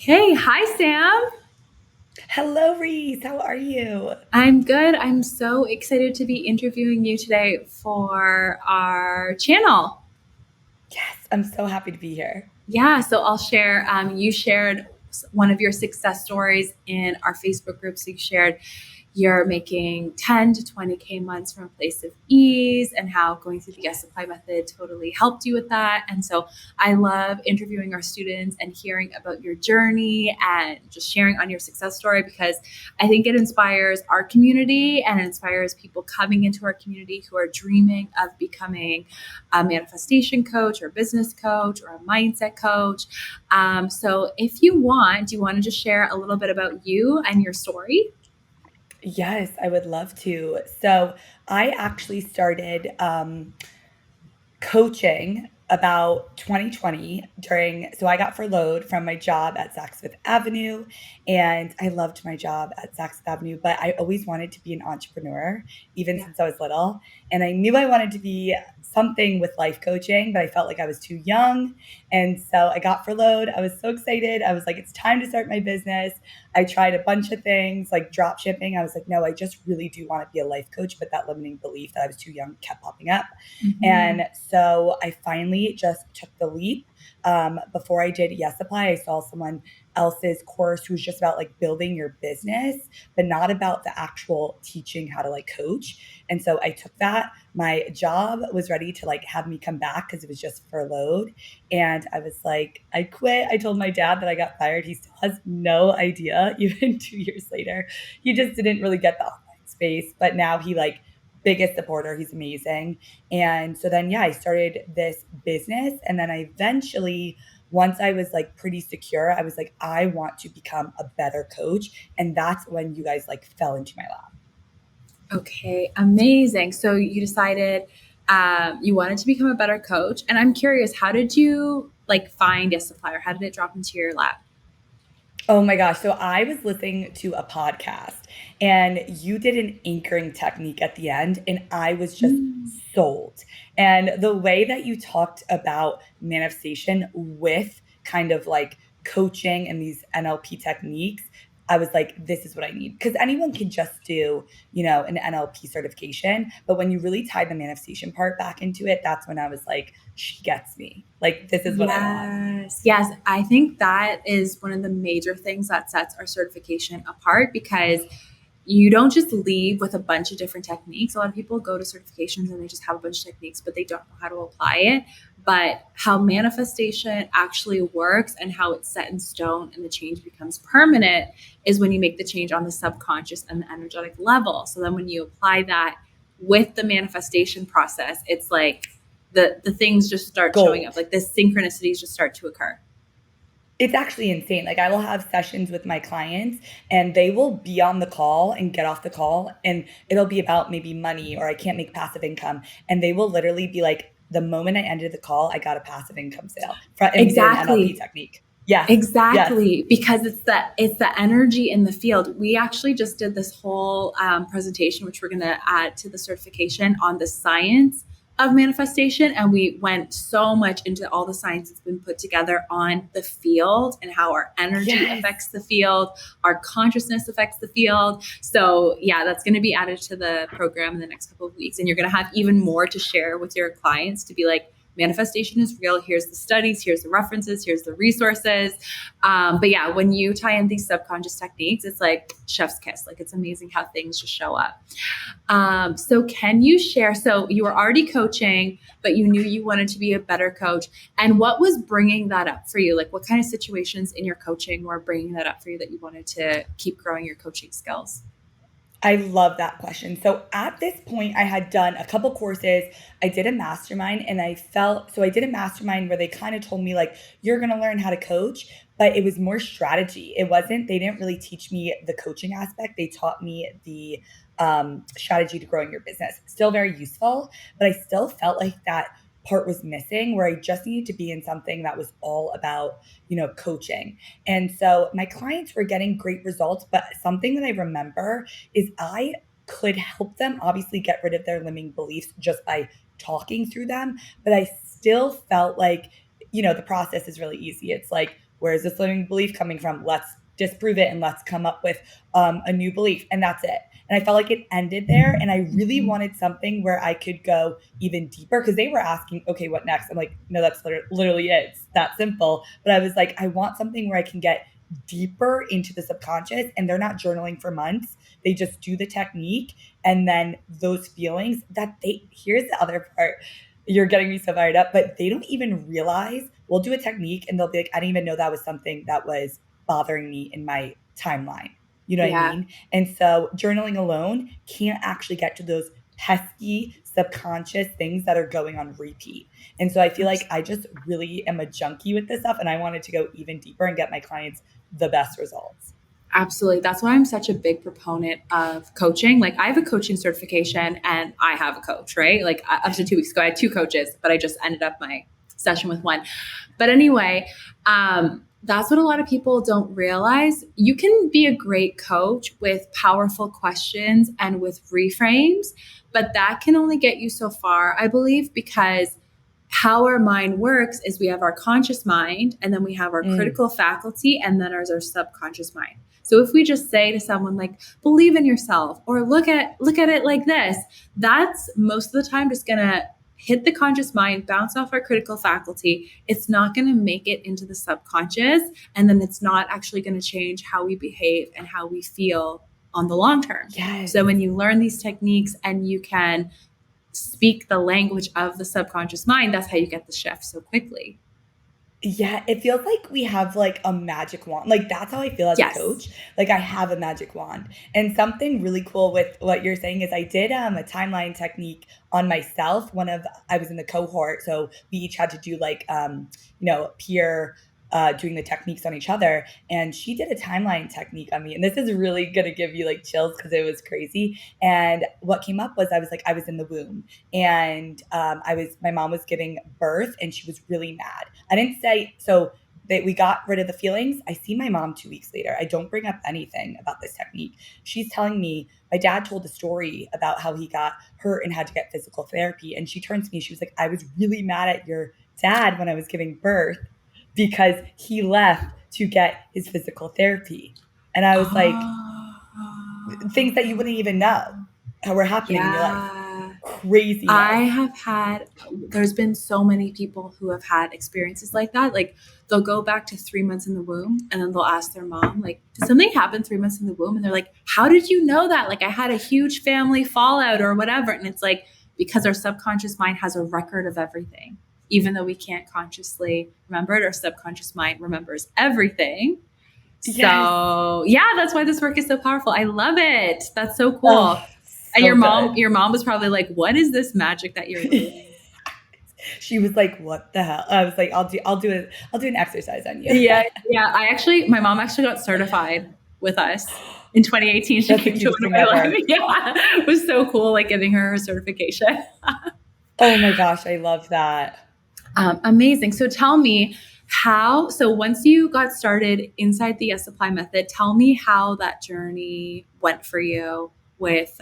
Hey, hi, Sam. Hello, Reese. How are you? I'm good. I'm so excited to be interviewing you today for our channel. Yes, I'm so happy to be here. Yeah, so I'll share. You shared one of your success stories in our Facebook group. So you shared you're making 10 to 20K months from a place of ease and how going through the yes supply method totally helped you with that. And so I love interviewing our students and hearing about your journey and just sharing on your success story because I think it inspires our community and it inspires people coming into our community who are dreaming of becoming a manifestation coach or business coach or a mindset coach. So if you want, do you want to just share a little bit about you and your story? Yes, I would love to. So, I actually started coaching about 2020 so I got furloughed from my job at Saks Fifth Avenue, and I loved my job at Saks Fifth Avenue, but I always wanted to be an entrepreneur even Yeah. since I was little. And I knew I wanted to be something with life coaching, but I felt like I was too young. And so I got furloughed. I was so excited. I was like, it's time to start my business. I tried a bunch of things like drop shipping. I was like, no, I just really do want to be a life coach, but that limiting belief that I was too young kept popping up. Mhm. And so I finally just took the leap. Before I did Yes Apply, I saw someone else's course who was just about like building your business, but not about the actual teaching how to like coach. And so I took that. My job was ready to like have me come back because it was just furloughed. And I was like, I quit. I told my dad that I got fired. He still has no idea, even 2 years later. He just didn't really get the online space. But now he like biggest supporter. He's amazing. And so then, yeah, I started this business. And then I eventually, once I was like pretty secure, I was like, I want to become a better coach. And that's when you guys like fell into my lap. Okay, amazing. So you decided you wanted to become a better coach, and I'm curious, how did you like find a supplier? How did it drop into your lap? Oh my gosh. So I was listening to a podcast and you did an anchoring technique at the end, and I was just Mm. sold. And the way that you talked about manifestation with kind of like coaching and these NLP techniques, I was like, this is what I need. Because anyone can just do, an NLP certification. But when you really tie the manifestation part back into it, that's when I was like, she gets me. Like, this is what I want. Yes, yes. I think that is one of the major things that sets our certification apart because you don't just leave with a bunch of different techniques. A lot of people go to certifications and they just have a bunch of techniques, but they don't know how to apply it. But how manifestation actually works and how it's set in stone and the change becomes permanent is when you make the change on the subconscious and the energetic level. So then when you apply that with the manifestation process, it's like the things just start showing up. Gold. Like the synchronicities just start to occur. It's actually insane. Like I will have sessions with my clients and they will be on the call and get off the call and it'll be about maybe money or I can't make passive income. And they will literally be like, the moment I ended the call, I got a passive income sale and we did an NLP Exactly. technique. Yes. Yes. Exactly, because it's the energy in the field. We actually just did this whole presentation, which we're going to add to the certification on the science of manifestation, and we went so much into all the science that's been put together on the field and how our energy Yes. affects the field, our consciousness affects the field. So yeah, that's going to be added to the program in the next couple of weeks, and you're going to have even more to share with your clients to be like, manifestation is real. Here's the studies, here's the references, here's the resources. But yeah, when you tie in these subconscious techniques, it's like chef's kiss. Like it's amazing how things just show up. So can you share? So you were already coaching, but you knew you wanted to be a better coach. And what was bringing that up for you? Like what kind of situations in your coaching were bringing that up for you that you wanted to keep growing your coaching skills? I love that question. So at this point, I had done a couple courses. I did a mastermind and I did a mastermind where they kind of told me, like, you're going to learn how to coach, but it was more strategy. They didn't really teach me the coaching aspect. They taught me the strategy to growing your business. Still very useful, but I still felt like that part was missing where I just needed to be in something that was all about, coaching. And so my clients were getting great results, but something that I remember is I could help them obviously get rid of their limiting beliefs just by talking through them. But I still felt like, the process is really easy. It's like, where is this limiting belief coming from? Let's disprove it and let's come up with a new belief. And that's it. And I felt like it ended there. And I really wanted something where I could go even deeper, because they were asking, okay, what next? I'm like, no, that's literally it. It's that simple. But I was like, I want something where I can get deeper into the subconscious, and they're not journaling for months. They just do the technique. And then those feelings that here's the other part. You're getting me so fired up, but they don't even realize. We'll do a technique and they'll be like, I didn't even know that was something that was bothering me in my timeline. You know what I mean? And so journaling alone can't actually get to those pesky subconscious things that are going on repeat. And so I feel like I just really am a junkie with this stuff, and I wanted to go even deeper and get my clients the best results. Absolutely. That's why I'm such a big proponent of coaching. Like, I have a coaching certification and I have a coach, right? Like, up to 2 weeks ago, I had 2 coaches, but I just ended up my session with one. But anyway, that's what a lot of people don't realize. You can be a great coach with powerful questions and with reframes, but that can only get you so far, I believe, because how our mind works is we have our conscious mind, and then we have our critical faculty, and then there's our subconscious mind. So if we just say to someone like, believe in yourself, or look at it like this, that's most of the time just gonna hit the conscious mind, bounce off our critical faculty. It's not going to make it into the subconscious. And then it's not actually going to change how we behave and how we feel on the long term. Yes. So when you learn these techniques and you can speak the language of the subconscious mind, that's how you get the shift so quickly. Yeah, it feels like we have like a magic wand. Like, that's how I feel as a coach. Like, I have a magic wand. And something really cool with what you're saying is I did a timeline technique on myself. I was in the cohort, so we each had to do like peer doing the techniques on each other. And she did a timeline technique on me. And this is really going to give you like chills because it was crazy. And what came up was I was in the womb, and my mom was giving birth, and she was really mad. I didn't say, so that we got rid of the feelings. I see my mom 2 weeks later. I don't bring up anything about this technique. She's telling me my dad told a story about how he got hurt and had to get physical therapy. And she turns to me, she was like, I was really mad at your dad when I was giving birth because he left to get his physical therapy. And I was like, things that you wouldn't even know how were happening in your life. Crazy. There's been so many people who have had experiences like that. Like, they'll go back to 3 months in the womb, and then they'll ask their mom, like, did something happen 3 months in the womb? And they're like, how did you know that? Like, I had a huge family fallout or whatever. And it's like, because our subconscious mind has a record of everything. Even though we can't consciously remember it, our subconscious mind remembers everything. Yes. So yeah, that's why this work is so powerful. I love it. That's so cool. Oh, and your mom was probably like, what is this magic that you're doing? She was like, what the hell? I was like, I'll do an exercise on you. Yeah. My mom actually got certified with us in 2018. She came to one of my life. Yeah. It was so cool, like giving her certification. Oh my gosh, I love that. Amazing. So tell me so once you got started inside the Supply method, tell me how that journey went for you with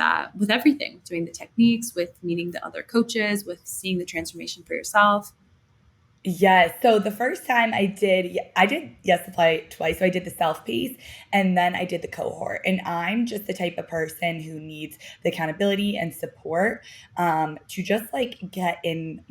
everything, doing the techniques, with meeting the other coaches, with seeing the transformation for yourself. Yes. So the first time I did Yes Supply twice. So I did the self-paced, and then I did the cohort. And I'm just the type of person who needs the accountability and support to just like get in,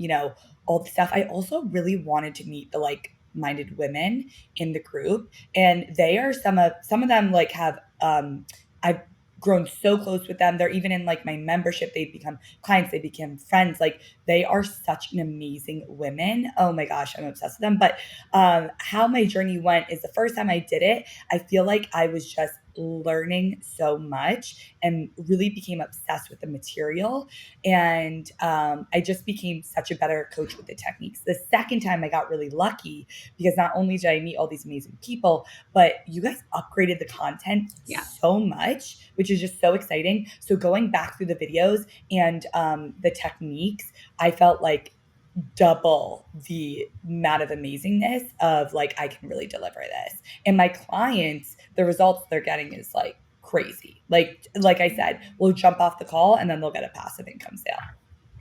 all the stuff. I also really wanted to meet the like-minded women in the group, and they are some of them like have I've grown so close with them. They're even in like my membership. They've become clients. They became friends. Like, they are such an amazing women. Oh my gosh, I'm obsessed with them. But how my journey went is the first time I did it, I feel like I was just learning so much and really became obsessed with the material. And I just became such a better coach with the techniques. The second time I got really lucky because not only did I meet all these amazing people, but you guys upgraded the content so much, which is just so exciting. So going back through the videos and the techniques, I felt like double the amount of amazingness of like, I can really deliver this. And my clients, the results they're getting is like crazy. Like I said, we'll jump off the call and then they'll get a passive income sale.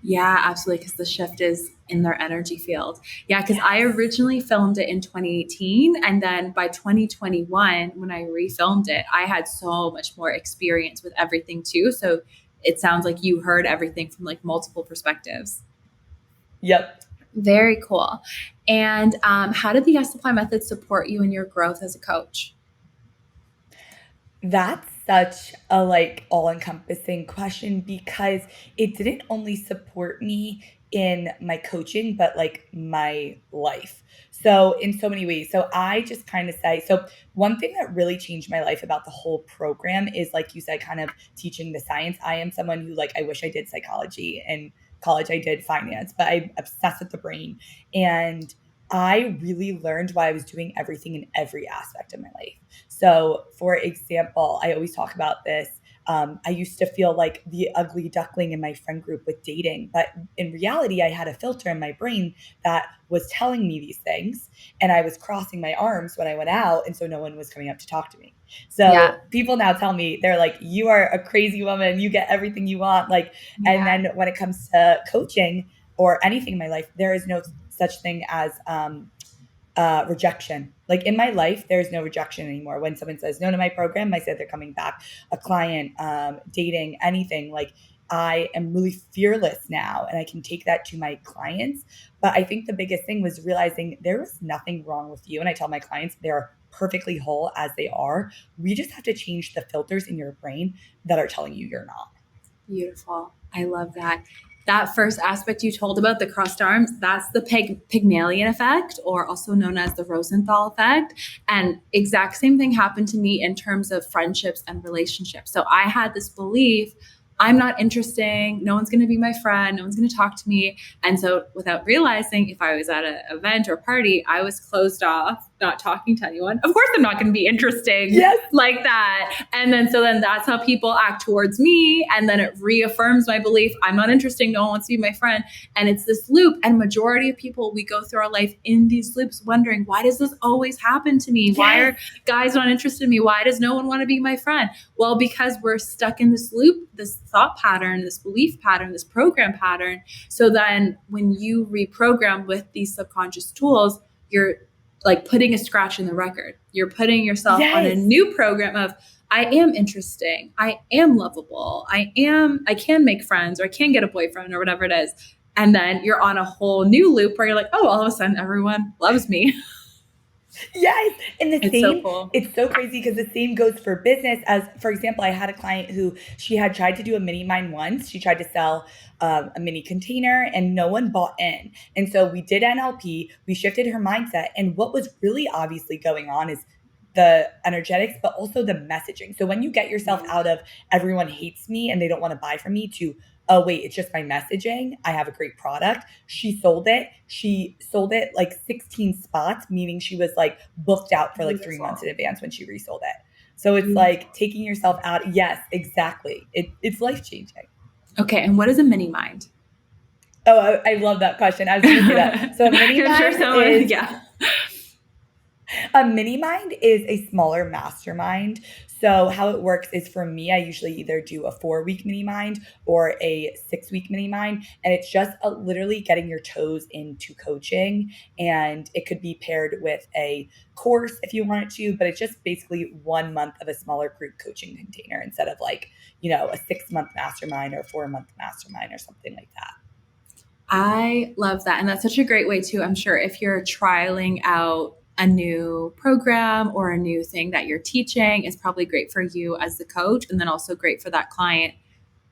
Yeah, absolutely. Because the shift is in their energy field. Yeah, because I Yes. originally filmed it in 2018. And then by 2021, when I refilmed it, I had so much more experience with everything too. So it sounds like you heard everything from like multiple perspectives. Yep. Very cool. And how did the Yes Supply method support you in your growth as a coach? That's such a like all-encompassing question because it didn't only support me in my coaching, but like my life. So in so many ways. So I just kind of say, so one thing that really changed my life about the whole program is like you said, kind of teaching the science. I am someone who like I wish I did psychology. In college I did finance, but I'm obsessed with the brain. And I really learned why I was doing everything in every aspect of my life. So, for example, I always talk about this. I used to feel like the ugly duckling in my friend group with dating, but in reality, I had a filter in my brain that was telling me these things, and I was crossing my arms when I went out, and so no one was coming up to talk to me. Yeah. So people now tell me they're like, "You are a crazy woman. You get everything you want." Like, and Yeah. then when it comes to coaching or anything in my life, there is no such thing as rejection. Like in my life, there's no rejection anymore. When someone says no to my program, I said they're coming back. A client, dating, anything. Like I am really fearless now, and I can take that to my clients. But I think the biggest thing was realizing there is nothing wrong with you. And I tell my clients they're perfectly whole as they are. We just have to change the filters in your brain that are telling you you're not. Beautiful. I love that. That first aspect you told about, the crossed arms, that's the Pygmalion effect, or also known as the Rosenthal effect. And exact same thing happened to me in terms of friendships and relationships. So I had this belief, I'm not interesting. No one's going to be my friend. No one's going to talk to me. And so without realizing, if I was at an event or party, I was closed off, not talking to anyone. Of course, I'm not going to be interesting Yes. like that. And then, so then that's how people act towards me. And then it reaffirms my belief, I'm not interesting. No one wants to be my friend. And it's this loop. And majority of people, we go through our life in these loops wondering, why does this always happen to me? Why are guys not interested in me? Why does no one want to be my friend? Well, because we're stuck in this loop, this thought pattern, this belief pattern, this program pattern. So then when you reprogram with these subconscious tools, you're like putting a scratch in the record. You're putting yourself on a Yes. new program of, I am interesting. I am lovable. I can make friends, or I can get a boyfriend, or whatever it is. And then you're on a whole new loop where you're like, oh, all of a sudden everyone loves me. Yes. And the It's so same, cool. it's so crazy because the same goes for business. As, for example, I had a client who she had tried to do a mini mine once. She tried to sell a mini container and no one bought in. And so we did NLP, we shifted her mindset. And what was really obviously going on is the energetics, but also the messaging. So when you get yourself out of everyone hates me and they don't want to buy from me to, oh, wait, it's just my messaging. I have a great product. She sold it. She sold it like 16 spots, meaning she was like booked out for like 3 months in advance when she resold it. So it's like taking yourself out. Yes, exactly. It's life changing. Okay. And what is a mini mind? Oh, I love that question. I was going to say that. So a mini I'm sure mind someone, is yeah. A mini mind is a smaller mastermind. So how it works is for me, I usually either do a 4 week mini mind or a 6 week mini mind. And it's just literally getting your toes into coaching. And it could be paired with a course if you want it to, but it's just basically 1 month of a smaller group coaching container instead of like, a 6 month mastermind or a 4 month mastermind or something like that. I love that. And that's such a great way too. I'm sure if you're trialing out a new program or a new thing that you're teaching, is probably great for you as the coach, and then also great for that client.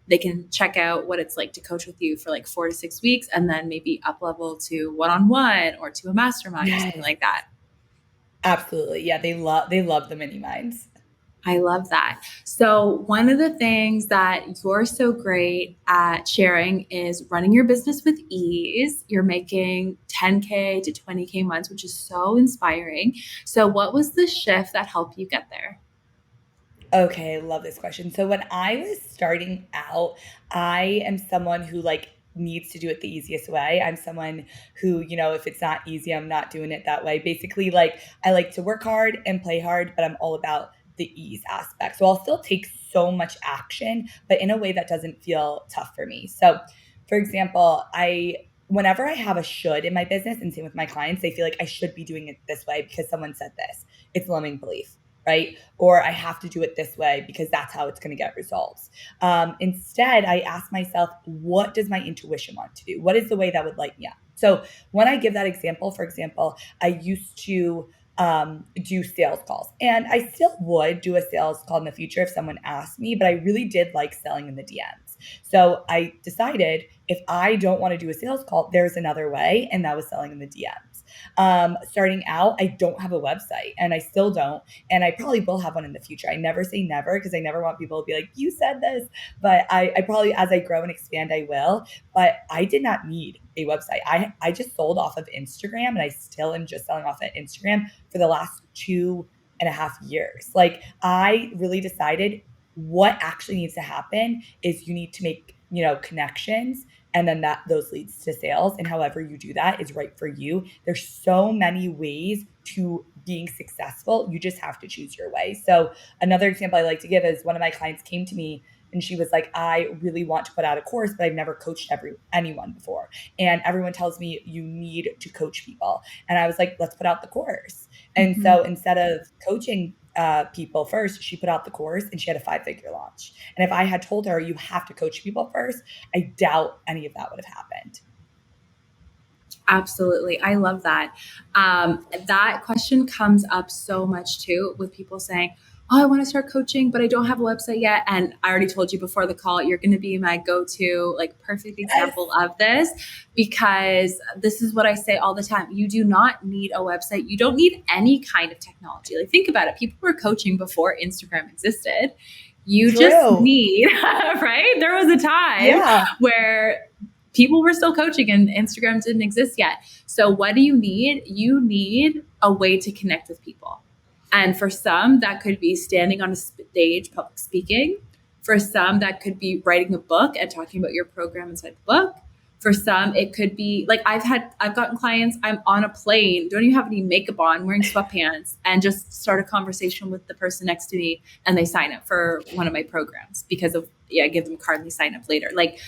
They can check out what it's like to coach with you for like 4 to 6 weeks, and then maybe up level to one-on-one or to a mastermind or something Yes. like that. Absolutely. Yeah, they love the mini minds. I love that. So, one of the things that you're so great at sharing is running your business with ease. You're making 10K to 20K months, which is so inspiring. So, what was the shift that helped you get there? Okay, love this question. So when I was starting out, I am someone who like needs to do it the easiest way. I'm someone who, if it's not easy, I'm not doing it that way. Basically, like I like to work hard and play hard, but I'm all about the ease aspect. So I'll still take so much action, but in a way that doesn't feel tough for me. So for example, whenever I have a should in my business, and same with my clients, they feel like I should be doing it this way because someone said this. It's limiting belief, right? Or I have to do it this way because that's how it's going to get results. Instead, I ask myself, what does my intuition want to do? What is the way that would light me up? So when I give that example, for example, I used to do sales calls, and I still would do a sales call in the future if someone asked me, but I really did like selling in the DMs. So I decided if I don't want to do a sales call, there's another way, and that was selling in the DMs. Starting out, I don't have a website, and I still don't, and I probably will have one in the future. I never say never because I never want people to be like, you said this, but I probably, as I grow and expand, I will. But I did not need a website. I just sold off of Instagram, and I still am just selling off of Instagram for the last 2.5 years. Like, I really decided what actually needs to happen is you need to make, connections, and then those leads to sales. And however you do that is right for you. There's so many ways to being successful. You just have to choose your way. So another example I like to give is one of my clients came to me and she was like, I really want to put out a course, but I've never coached anyone before. And everyone tells me you need to coach people. And I was like, let's put out the course. And so instead of coaching people first, she put out the course and she had a 5-figure launch. And if I had told her you have to coach people first, I doubt any of that would have happened. Absolutely. I love that. That question comes up so much too with people saying, oh, I want to start coaching, but I don't have a website yet. And I already told you before the call, you're going to be my go-to, like, perfect example of this, because this is what I say all the time. You do not need a website. You don't need any kind of technology. Like, think about it. People were coaching before Instagram existed. You just need, right? There was a time where people were still coaching and Instagram didn't exist yet. So what do you need? You need a way to connect with people. And for some, that could be standing on a stage, public speaking. For some, that could be writing a book and talking about your program inside the book. For some, it could be like I've gotten clients, I'm on a plane, don't even have any makeup on, wearing sweatpants, and just start a conversation with the person next to me, and they sign up for one of my programs because of, I give them a card and they sign up later. Like,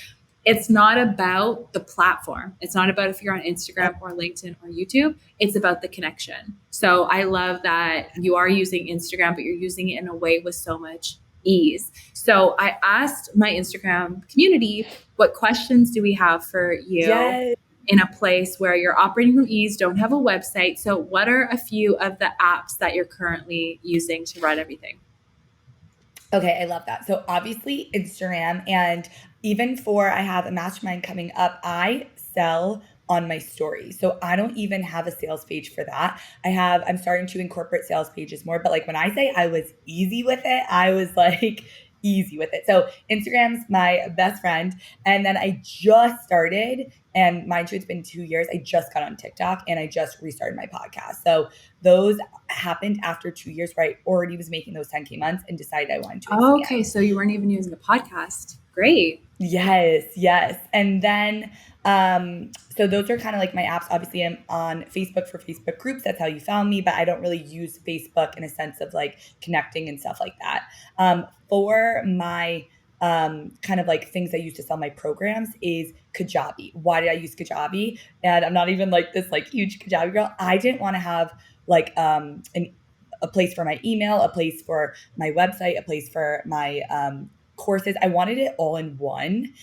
it's not about the platform. It's not about if you're on Instagram or LinkedIn or YouTube. It's about the connection. So I love that you are using Instagram, but you're using it in a way with so much ease. So I asked my Instagram community, what questions do we have for you in a place where you're operating from ease, don't have a website? So what are a few of the apps that you're currently using to run everything? Okay, I love that. So obviously Instagram, and even I have a mastermind coming up, I sell on my story. So I don't even have a sales page for that. I'm starting to incorporate sales pages more, but like when I say I was easy with it, I was like easy with it. So Instagram's my best friend. And then I just started, and mind you, it's been 2 years. I just got on TikTok and I just restarted my podcast. So those happened after 2 years where I already was making those 10K months and decided I wanted to expand. Okay, so you weren't even using a podcast. Great. Yes. And then, so those are kind of like my apps. Obviously, I'm on Facebook for Facebook groups. That's how you found me, but I don't really use Facebook in a sense of like connecting and stuff like that. For my kind of like things I use to sell my programs is Kajabi. Why did I use Kajabi? And I'm not even like this like huge Kajabi girl. I didn't want to have like a place for my email, a place for my website, a place for my courses. I wanted it all in one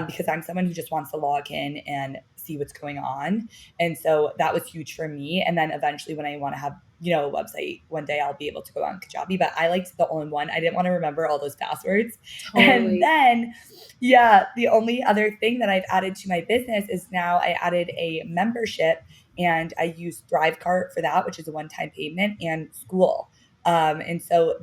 because I'm someone who just wants to log in and see what's going on. And so that was huge for me. And then eventually when I want to have, a website, one day I'll be able to go on Kajabi, but I liked the all-in-one. I didn't want to remember all those passwords. Totally. And then, the only other thing that I've added to my business is now I added a membership, and I use ThriveCart for that, which is a one-time payment, and school. And so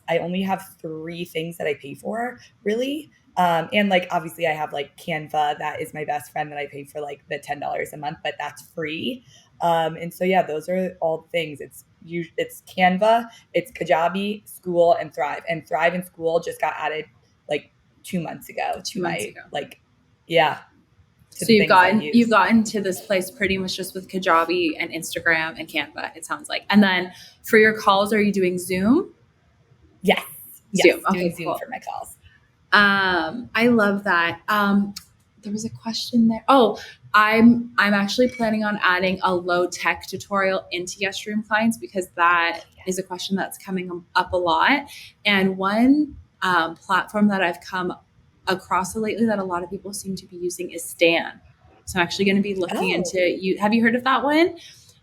I only have 3 things that I pay for, really. And like, obviously I have like Canva, that is my best friend that I pay for like the $10 a month, but that's free. And so, those are all the things. It's Canva, it's Kajabi, school, and Thrive. And Thrive and school just got added like 2 months ago. So you've gotten to this place pretty much just with Kajabi and Instagram and Canva, it sounds like. And then for your calls, are you doing Zoom? Yes. Zoom. Okay, doing Zoom cool. for my calls. I love that. There was a question there. Oh, I'm actually planning on adding a LowTech tutorial into Yes Room clients because that is a question that's coming up a lot. And one platform that I've come across lately that a lot of people seem to be using is Stan. So I'm actually going to be looking Oh, into you. Have you heard of that one?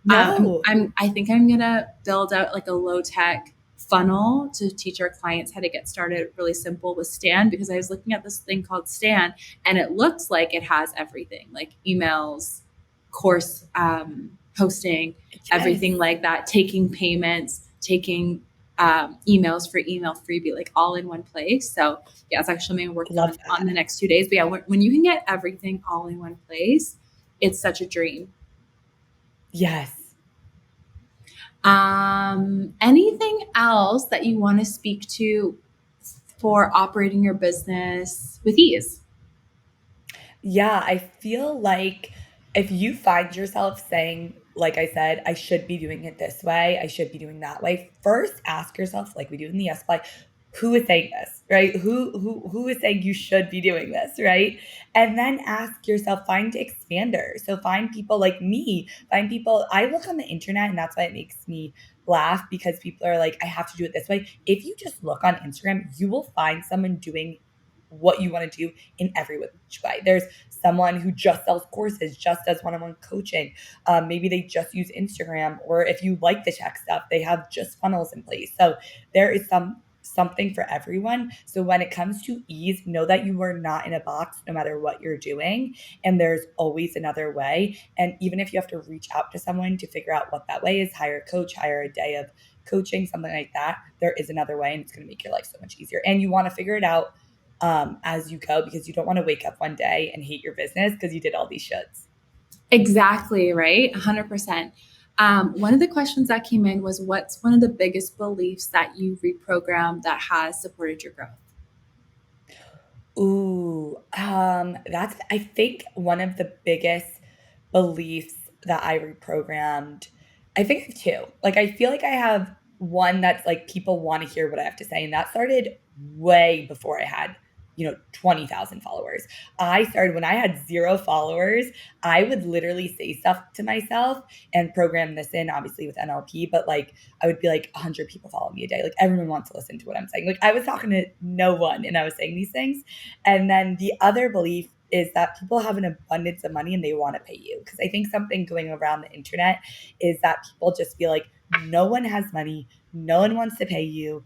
no. I think I'm gonna build out like a low tech funnel to teach our clients how to get started really simple with Stan because I was looking at this thing called Stan and it looks like it has everything like emails, course hosting, Yes. everything like that, taking payments, taking emails for email freebie, like all in one place. So yeah, it's actually something I'm working Love on that. the next 2 days. But yeah, when you can get everything all in one place, it's such a dream. Yes. Anything else that you want to speak to for operating your business with ease? Yeah, I feel like if you find yourself saying, like I said, I should be doing it this way, I should be doing that way, first ask yourself, like we do in the yes fly, who is saying this, right? Who is saying you should be doing this, right? And then ask yourself, find expanders. So find people like me, find people. I look on the internet, and that's why it makes me laugh because people are like, I have to do it this way. If you just look on Instagram, you will find someone doing what you want to do in every which way. There's someone who just sells courses, just does one-on-one coaching. Maybe they just use Instagram, or if you like the tech stuff, they have just funnels in place. So there is something for everyone. So when it comes to ease, know that you are not in a box no matter what you're doing, and there's always another way. And even if you have to reach out to someone to figure out what that way is, hire a coach, hire a day of coaching, something like that, there is another way, and it's going to make your life so much easier. And you want to figure it out as you go because you don't want to wake up one day and hate your business because you did all these shoulds. Exactly, right? 100%. One of the questions that came in was what's one of the biggest beliefs that you reprogrammed that has supported your growth? Ooh, that's I think one of the biggest beliefs that I reprogrammed. I think I have two. Like I feel like I have one that's like people want to hear what I have to say, and that started way before I had 20,000 followers. I started when I had zero followers. I would literally say stuff to myself and program this in, obviously with NLP, but like I would be like 100 people follow me a day. Like everyone wants to listen to what I'm saying. Like I was talking to no one and I was saying these things. And then the other belief is that people have an abundance of money and they want to pay you. Because I think something going around the internet is that people just feel like no one has money, no one wants to pay you.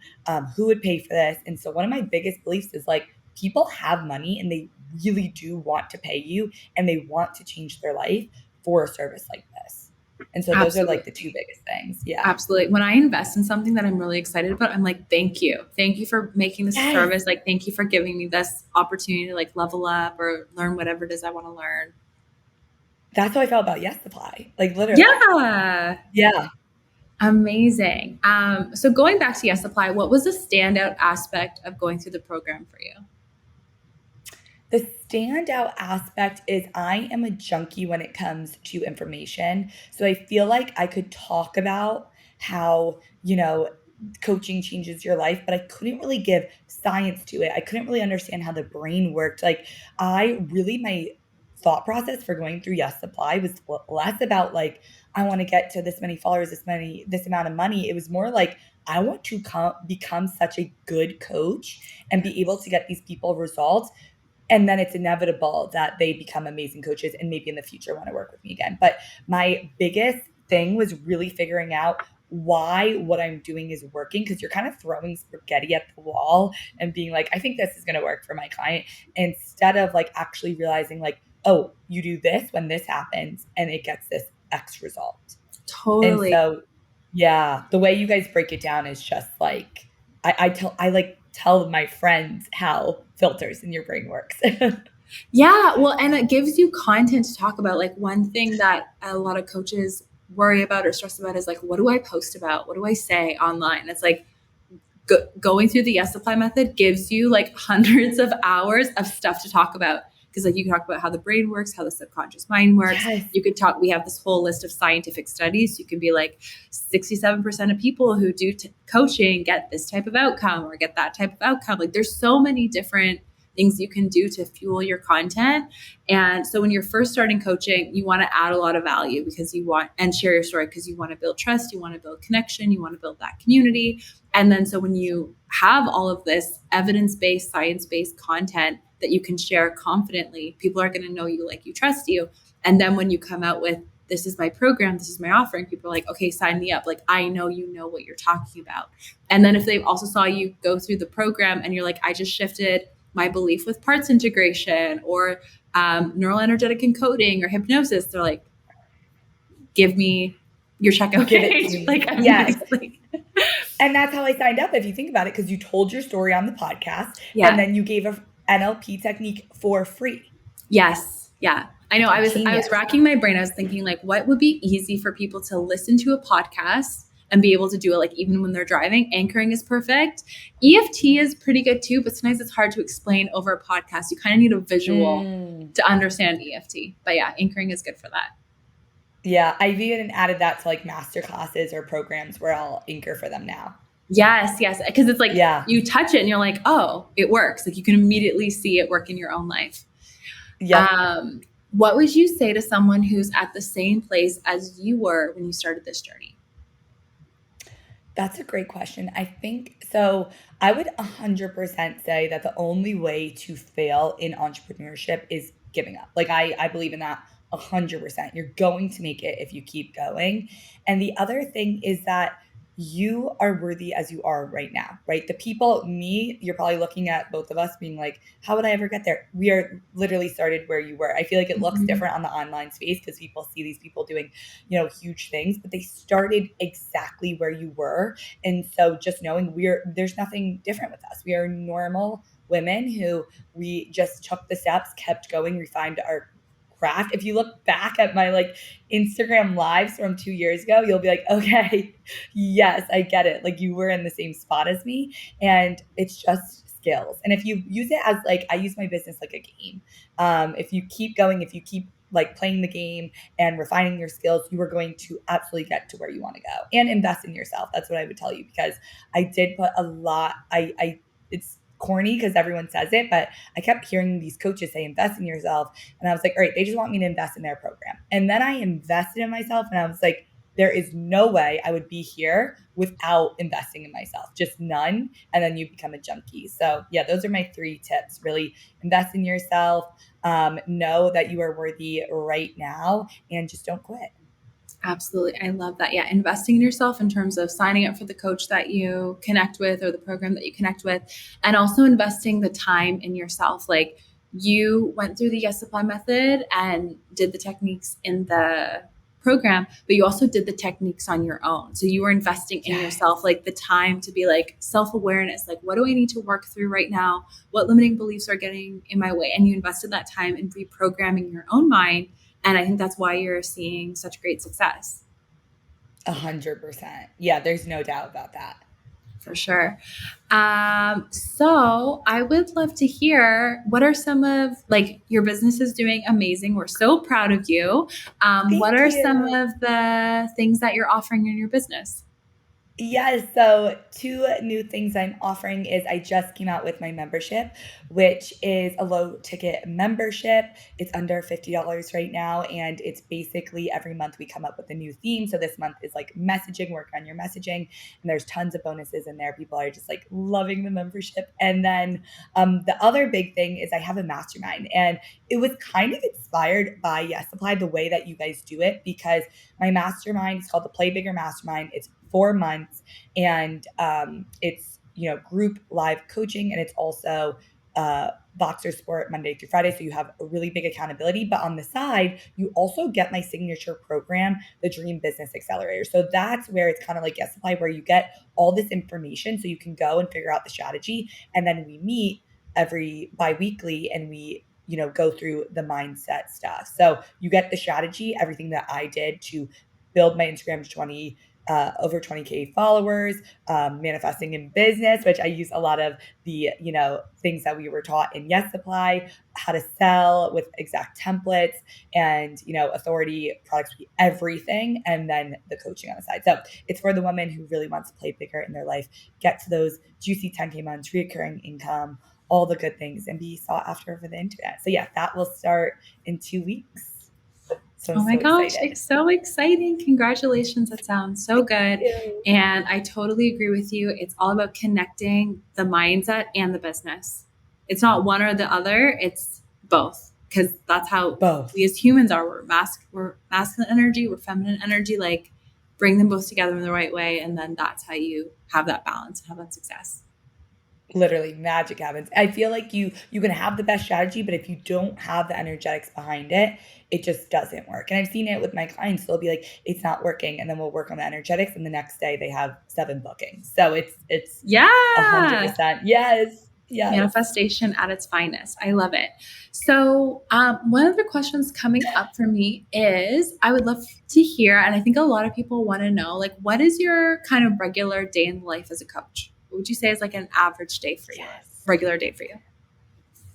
Who would pay for this? And so one of my biggest beliefs is like people have money and they really do want to pay you and they want to change their life for a service like this. And so those are like the two Absolutely. biggest things. Yeah. Absolutely. When I invest in something that I'm really excited about, I'm like, thank you. Thank you for making this a Yes. service. Like, thank you for giving me this opportunity to like level up or learn whatever it is I want to learn. That's how I felt about Yes Supply. Like literally. Yeah. Yeah. Amazing. So going back to Yes Supply, what was the standout aspect of going through the program for you? The standout aspect is I am a junkie when it comes to information. So I feel like I could talk about how, coaching changes your life, but I couldn't really give science to it. I couldn't really understand how the brain worked. Like my thought process for going through Yes Supply was less about like I want to get to this many followers, this amount of money. It was more like I want to become such a good coach and be able to get these people results, and then it's inevitable that they become amazing coaches and maybe in the future want to work with me again. But my biggest thing was really figuring out why what I'm doing is working, because you're kind of throwing spaghetti at the wall and being like, I think this is going to work for my client, instead of like actually realizing like, oh, you do this when this happens and it gets this X result. And Totally. so, yeah, the way you guys break it down is just like I like tell my friends how filters in your brain works. Yeah, well, and it gives you content to talk about. Like one thing that a lot of coaches worry about or stress about is like, what do I post about? What do I say online? It's like going through the Yes Supply method gives you like hundreds of hours of stuff to talk about. Because like you can talk about how the brain works, how the subconscious mind works. Yes. You could talk. We have this whole list of scientific studies. You can be like, 67% of people who do coaching get this type of outcome or get that type of outcome. Like there's so many different things you can do to fuel your content. And so when you're first starting coaching, you want to add a lot of value because you want, and share your story because you want to build trust, you want to build connection, you want to build that community. And then so when you have all of this evidence-based, science-based content that you can share confidently, people are going to know you, like you, trust you. And then when you come out with, this is my program, this is my offering, people are like, okay, sign me up. Like, I know you know what you're talking about. And then if they also saw you go through the program and you're like, I just shifted my belief with parts integration or neural energetic encoding or hypnosis, they're like, give me your checkout page. Like, yes. And that's how I signed up, if you think about it, because you told your story on the podcast, and then you gave a NLP technique for free. Yes. Yeah. I know. I was racking my brain. I was thinking, like, what would be easy for people to listen to a podcast and be able to do it, like, even when they're driving. Anchoring is perfect. EFT is pretty good too, but sometimes it's hard to explain over a podcast. You kind of need a visual to understand EFT. But yeah, anchoring is good for that. Yeah, I've even added that to like master classes or programs where I'll anchor for them now. Yes. Because it's like you touch it and you're like, oh, it works. Like, you can immediately see it work in your own life. Yeah. What would you say to someone who's at the same place as you were when you started this journey? That's a great question. I think so. I would 100% say that the only way to fail in entrepreneurship is giving up. Like, I believe in that 100%. You're going to make it if you keep going. And the other thing is that you are worthy as you are right now, right? The people, you're probably looking at both of us being like, how would I ever get there? We are literally started where you were. I feel like it looks different on the online space because people see these people doing, huge things, but they started exactly where you were. And so just knowing there's nothing different with us. We are normal women who we just took the steps, kept going, refined our craft. If you look back at my like Instagram lives from 2 years ago, you'll be like, okay, yes, I get it. Like, you were in the same spot as me, and it's just skills. And if you use it as like, I use my business like a game. If you keep going, if you keep like playing the game and refining your skills, you are going to absolutely get to where you want to go, and invest in yourself. That's what I would tell you, because I did put a lot, it's corny because everyone says it, but I kept hearing these coaches say, invest in yourself. And I was like, all right, they just want me to invest in their program. And then I invested in myself, and I was like, there is no way I would be here without investing in myself, just none. And then you become a junkie. So yeah, those are my 3 tips. Really invest in yourself, know that you are worthy right now, and just don't quit. Absolutely. I love that. Yeah. Investing in yourself in terms of signing up for the coach that you connect with or the program that you connect with, and also investing the time in yourself. Like, you went through the Yes Supply method and did the techniques in the program, but you also did the techniques on your own. So you were investing in yourself, like the time to be like self-awareness, like, what do I need to work through right now? What limiting beliefs are getting in my way? And you invested that time in reprogramming your own mind. And I think that's why you're seeing such great success. 100%. Yeah, there's no doubt about that. For sure. So I would love to hear, what are some of, like, your business is doing amazing. We're so proud of you. What are some of the things that you're offering in your business? Yes. So 2 new things I'm offering is I just came out with my membership, which is a low ticket membership. It's under $50 right now. And it's basically every month we come up with a new theme. So this month is like messaging, work on your messaging. And there's tons of bonuses in there. People are just like loving the membership. And then the other big thing is I have a mastermind, and it was kind of inspired by Yes Supply, the way that you guys do it, because my mastermind is called the Play Bigger Mastermind. It's 4 months, and it's group live coaching, and it's also Boxer Sport Monday through Friday. So you have a really big accountability, but on the side, you also get my signature program, the Dream Business Accelerator. So that's where it's kind of like Yes Supply, where you get all this information so you can go and figure out the strategy. And then we meet every bi-weekly, and we go through the mindset stuff. So you get the strategy, everything that I did to build my Instagram to over 20K followers, manifesting in business, which I use a lot of the, things that we were taught in Yes Supply, how to sell with exact templates and, authority products, everything. And then the coaching on the side. So it's for the woman who really wants to play bigger in their life, get to those juicy 10K months, recurring income, all the good things and be sought after over the internet. So yeah, that will start in 2 weeks. So I'm Oh my so gosh, excited. it's so exciting. Congratulations. That sounds so good. And I totally agree with you. It's all about connecting the mindset and the business. It's not one or the other, it's both. Because that's how Both. we as humans are. We're masculine energy, we're feminine energy. Like bring them both together in the right way. And then that's how you have that balance and have that success. Literally magic happens. I feel like you can have the best strategy, but if you don't have the energetics behind it, it just doesn't work. And I've seen it with my clients. They'll be like, it's not working. And then we'll work on the energetics. And the next day they have 7 bookings. So it's Yeah. 100%. Yes. Yes. Manifestation at its finest. I love it. So, one of the questions coming up for me is I would love to hear, and I think a lot of people want to know, like, what is your kind of regular day in life as a coach? What would you say is like an average day for you, Yes. regular day for you?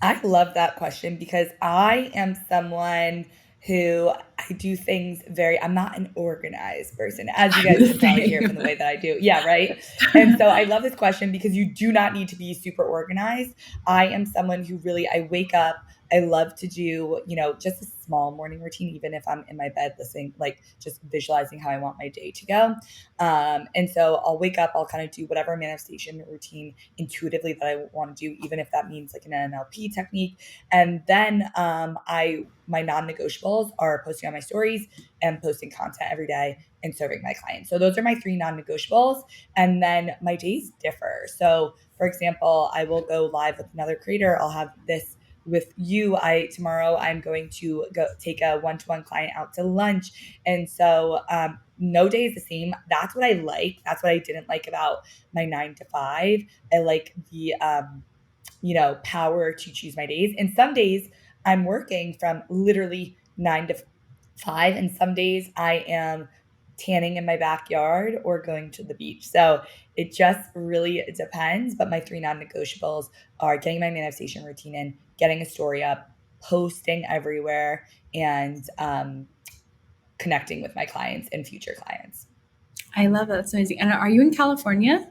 I love that question because I am someone who I do things I'm not an organized person, as you guys can probably hear from the way that I do. Yeah, right. And so I love this question because you do not need to be super organized. I am someone who really, I wake up, I love to do, just a small morning routine, even if I'm in my bed listening, like just visualizing how I want my day to go. And so I'll wake up, I'll kind of do whatever manifestation routine intuitively that I want to do, even if that means like an NLP technique. And then my non-negotiables are posting on my stories and posting content every day and serving my clients. So those are my 3 non-negotiables. And then my days differ. So for example, I will go live with another creator. I'll have this with you. Tomorrow I'm going to go take a one-to-one client out to lunch. And so no day is the same. That's what I like. That's what I didn't like about my 9 to 5. I like the power to choose my days. And some days I'm working from literally 9 to 5, and some days I am tanning in my backyard or going to the beach. So it just really depends. But my 3 non-negotiables are getting my manifestation routine in, getting a story up, posting everywhere, and connecting with my clients and future clients. I love that. That's amazing. And are you in California?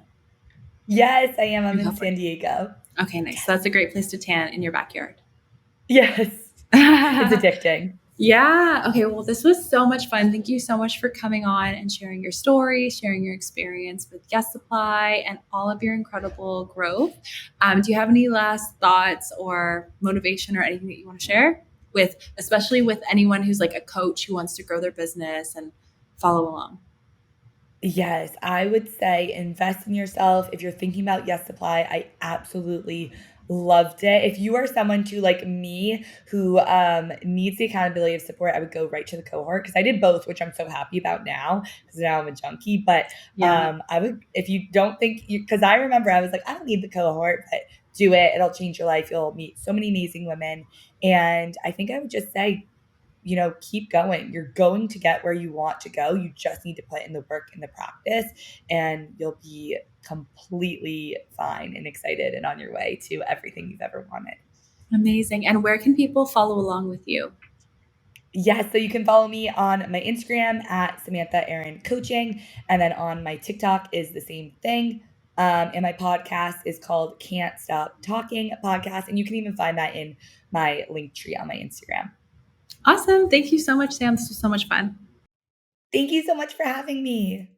Yes, I am. I'm in California. San Diego. Okay, nice. So that's a great place to tan in your backyard. Yes. It's addicting. Yeah. Okay. Well, this was so much fun. Thank you so much for coming on and sharing your story, sharing your experience with Yes Supply and all of your incredible growth. Do you have any last thoughts or motivation or anything that you want to share especially with anyone who's like a coach who wants to grow their business and follow along? Yes, I would say invest in yourself. If you're thinking about Yes Supply, I absolutely loved it. If you are someone too like me who needs the accountability of support, I would go right to the cohort because I did both, which I'm so happy about now because now I'm a junkie. But Yeah. I would, if you don't think because I remember I was like, I don't need the cohort, but do it. It'll change your life. You'll meet so many amazing women. And I think I would just say, keep going. You're going to get where you want to go. You just need to put in the work and the practice, and you'll be completely fine and excited and on your way to everything you've ever wanted. Amazing. And where can people follow along with you? Yes, so you can follow me on my Instagram at Samantha Aaron Coaching, and then on my TikTok is the same thing. And my podcast is called Can't Stop Talking Podcast, and you can even find that in my link tree on my Instagram. Awesome. Thank you so much, Sam. This was so much fun. Thank you so much for having me.